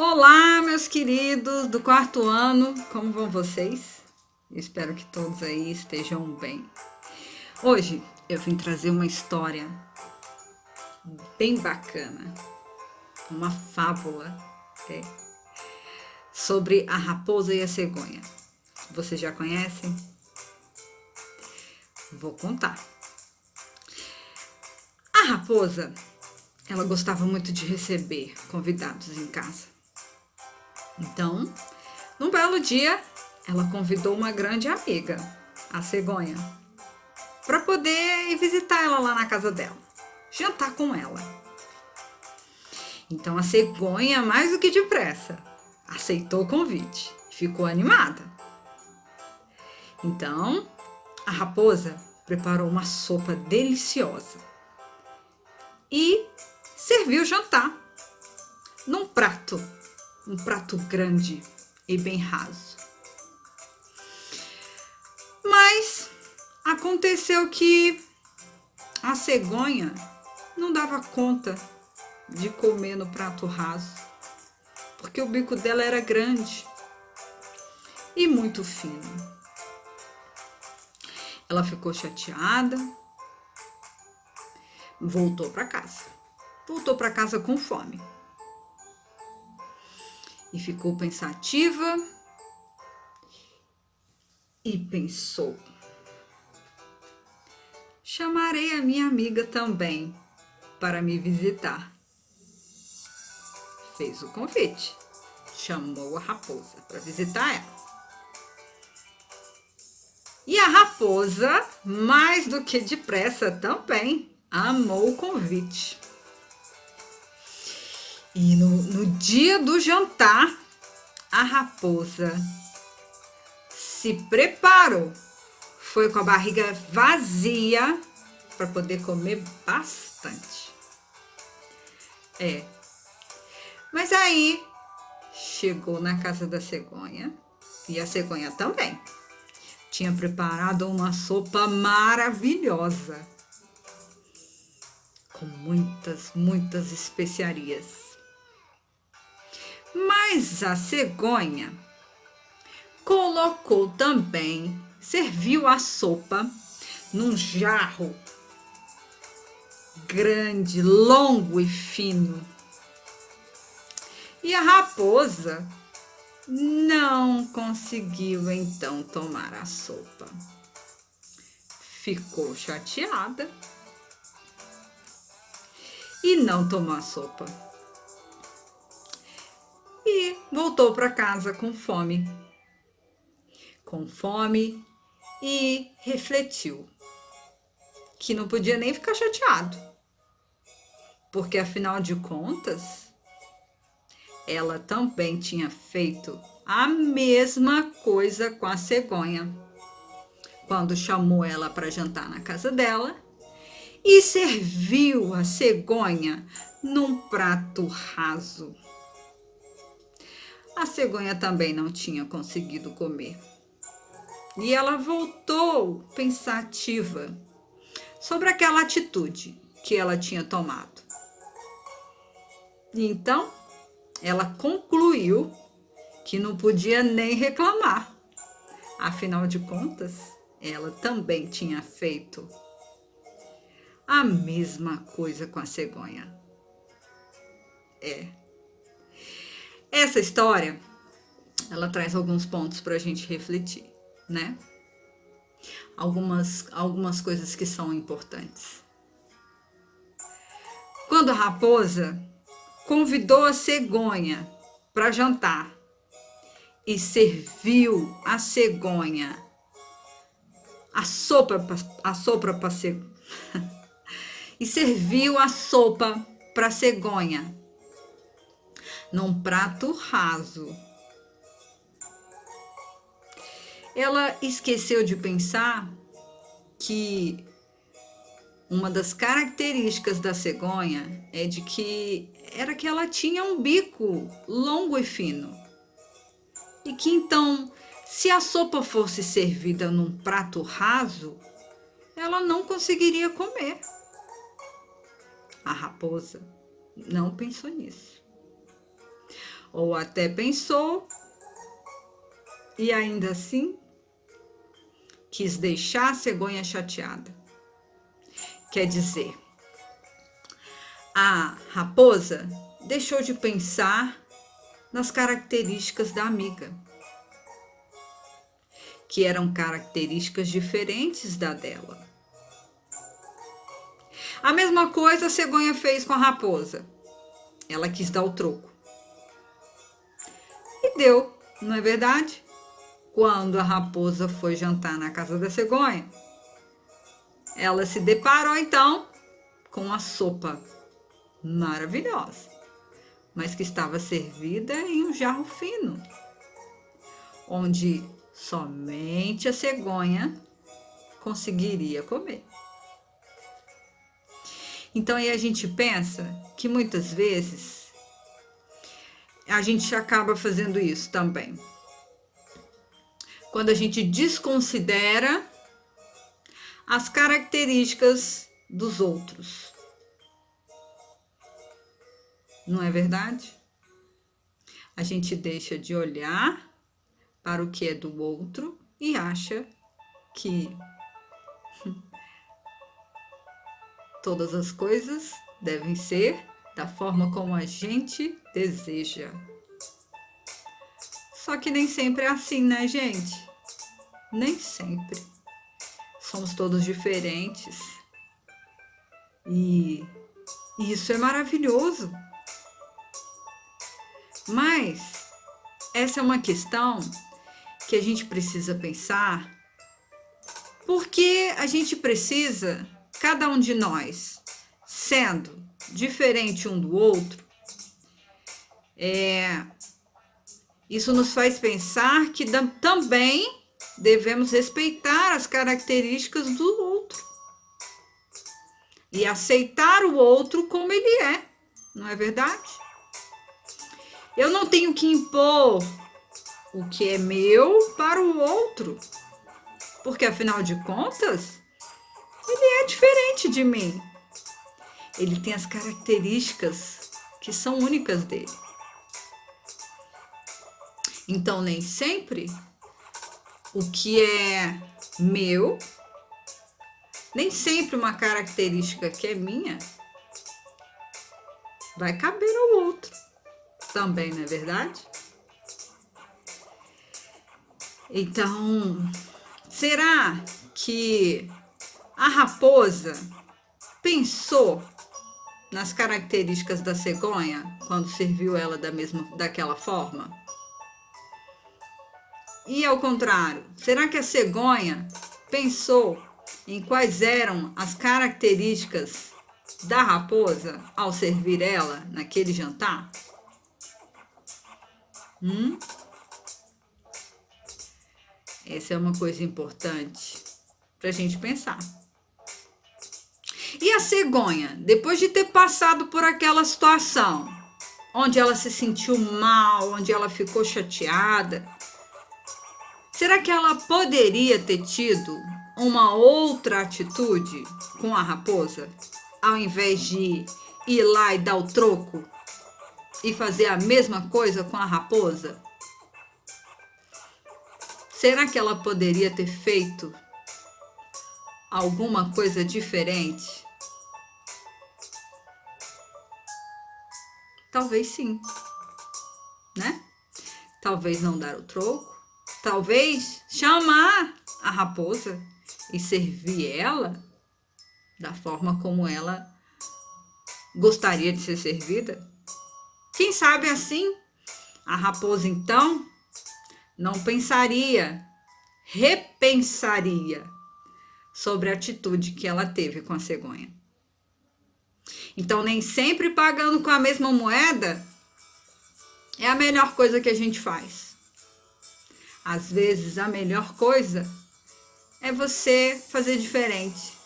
Olá, meus queridos do quarto ano, como vão vocês? Espero que todos aí estejam bem. Hoje eu vim trazer uma história bem bacana, uma fábula sobre a raposa e a cegonha. Vocês já conhecem? Vou contar. A raposa, ela gostava muito de receber convidados em casa. Então, num belo dia, ela convidou uma grande amiga, a cegonha, para poder ir visitar ela lá na casa dela, jantar com ela. Então a cegonha, mais do que depressa, aceitou o convite e ficou animada. Então a raposa preparou uma sopa deliciosa e serviu o jantar num prato, um prato grande e bem raso. Mas aconteceu que a cegonha não dava conta de comer no prato raso, porque o bico dela era grande e muito fino. Ela ficou chateada, voltou para casa. Voltou para casa com fome. E ficou pensativa e pensou: chamarei a minha amiga também para me visitar. Fez o convite, chamou a raposa para visitar ela. E a raposa, mais do que depressa também, amou o convite. E no dia do jantar, a raposa se preparou. Foi com a barriga vazia para poder comer bastante. Mas aí chegou na casa da cegonha e a cegonha também. Tinha preparado uma sopa maravilhosa, com muitas especiarias. Mas a cegonha colocou também, serviu a sopa num jarro grande, longo e fino. E a raposa não conseguiu então tomar a sopa. Ficou chateada e não tomou a sopa. E voltou para casa com fome. E refletiu que não podia nem ficar chateado, porque afinal de contas, ela também tinha feito a mesma coisa com a cegonha, quando chamou ela para jantar na casa dela e serviu a cegonha num prato raso. A cegonha também não tinha conseguido comer. E ela voltou pensativa sobre aquela atitude que ela tinha tomado. E então, ela concluiu que não podia nem reclamar. Afinal de contas, ela também tinha feito a mesma coisa com a cegonha. Essa história, ela traz alguns pontos para a gente refletir, né? Algumas coisas que são importantes. Quando a raposa convidou a cegonha para jantar e serviu a cegonha a sopa para e serviu a sopa para cegonha num prato raso. Ela esqueceu de pensar que uma das características da cegonha era que ela tinha um bico longo e fino. E que então, se a sopa fosse servida num prato raso, ela não conseguiria comer. A raposa não pensou nisso. ou até pensou e ainda assim quis deixar a cegonha chateada. Quer dizer, a raposa deixou de pensar nas características da amiga, que eram características diferentes da dela. A mesma coisa a cegonha fez com a raposa. Ela quis dar o troco. E deu, não é verdade? Quando a raposa foi jantar na casa da cegonha, ela se deparou então com uma sopa maravilhosa, mas que estava servida em um jarro fino, onde somente a cegonha conseguiria comer. Então aí a gente pensa que muitas vezes a gente acaba fazendo isso também. Quando a gente desconsidera as características dos outros. Não é verdade? A gente deixa de olhar para o que é do outro e acha que todas as coisas devem ser da forma como a gente deseja. Só que nem sempre é assim, né, gente? Nem sempre. Somos todos diferentes. E isso é maravilhoso. Mas essa é uma questão que a gente precisa pensar, porque a gente precisa, cada um de nós, sendo diferente um do outro, isso nos faz pensar que também devemos respeitar as características do outro e aceitar o outro como ele é, não é verdade? Eu não tenho que impor o que é meu para o outro, porque afinal de contas, ele é diferente de mim. Ele tem as características que são únicas dele. Então, nem sempre o que é meu, nem sempre uma característica que é minha, vai caber ao outro. Também, não é verdade? Então, será que a raposa pensou nas características da cegonha quando serviu ela daquela forma? E ao contrário, será que a cegonha pensou em quais eram as características da raposa ao servir ela naquele jantar? Essa é uma coisa importante para a gente pensar. E a cegonha, depois de ter passado por aquela situação, onde ela se sentiu mal, onde ela ficou chateada, será que ela poderia ter tido uma outra atitude com a raposa, ao invés de ir lá e dar o troco e fazer a mesma coisa com a raposa? Será que ela poderia ter feito alguma coisa diferente? Talvez sim, né? Talvez não dar o troco, talvez chamar a raposa e servir ela da forma como ela gostaria de ser servida. Quem sabe assim, a raposa então não pensaria, repensaria sobre a atitude que ela teve com a cegonha. Então, nem sempre pagando com a mesma moeda é a melhor coisa que a gente faz. Às vezes, a melhor coisa é você fazer diferente.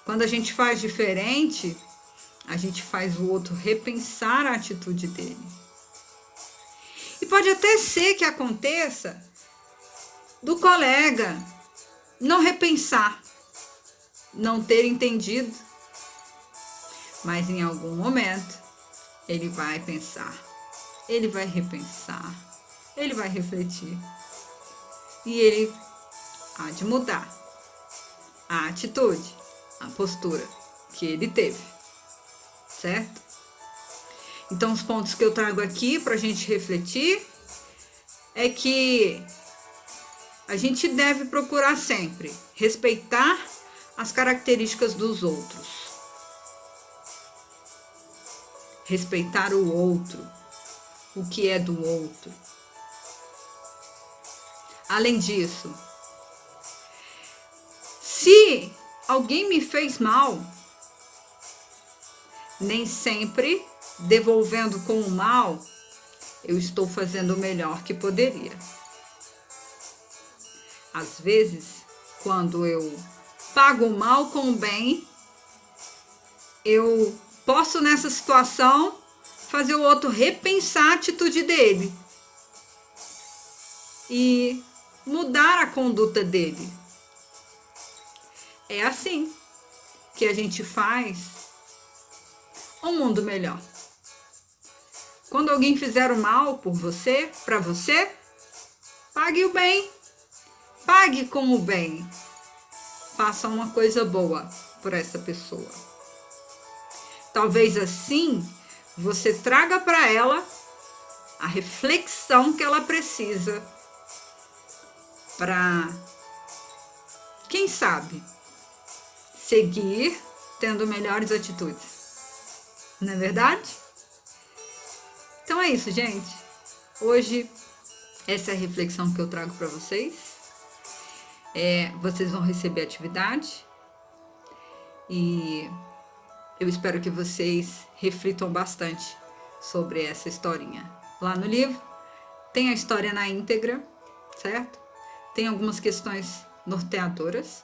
Quando a gente faz diferente, a gente faz o outro repensar a atitude dele. E pode até ser que aconteça do colega não repensar, não ter entendido, mas em algum momento ele vai pensar: ele vai repensar, ele vai refletir e ele há de mudar a atitude, a postura que ele teve, certo? Então, os pontos que eu trago aqui para a gente refletir é que a gente deve procurar sempre respeitar as características dos outros. Respeitar o outro, o que é do outro. Além disso, se alguém me fez mal, nem sempre devolvendo com o mal, eu estou fazendo o melhor que poderia. Às vezes, quando eu pago o mal com o bem, eu posso nessa situação fazer o outro repensar a atitude dele e mudar a conduta dele. É assim que a gente faz um mundo melhor. Quando alguém fizer o mal por você, para você, pague o bem. Pague com o bem. Faça uma coisa boa por essa pessoa. Talvez assim você traga para ela a reflexão que ela precisa para, quem sabe, seguir tendo melhores atitudes. Não é verdade? Então é isso, gente. Hoje, essa é a reflexão que eu trago para vocês. Vocês vão receber atividade e eu espero que vocês reflitam bastante sobre essa historinha. Lá no livro tem a história na íntegra, certo? Tem algumas questões norteadoras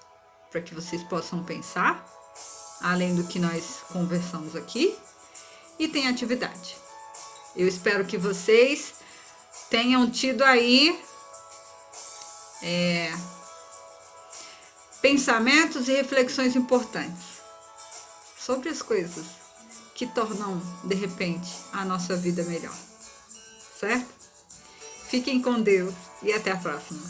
para que vocês possam pensar, além do que nós conversamos aqui, e tem atividade. Eu espero que vocês tenham tido aí pensamentos e reflexões importantes sobre as coisas que tornam, de repente, a nossa vida melhor, certo? Fiquem com Deus e até a próxima.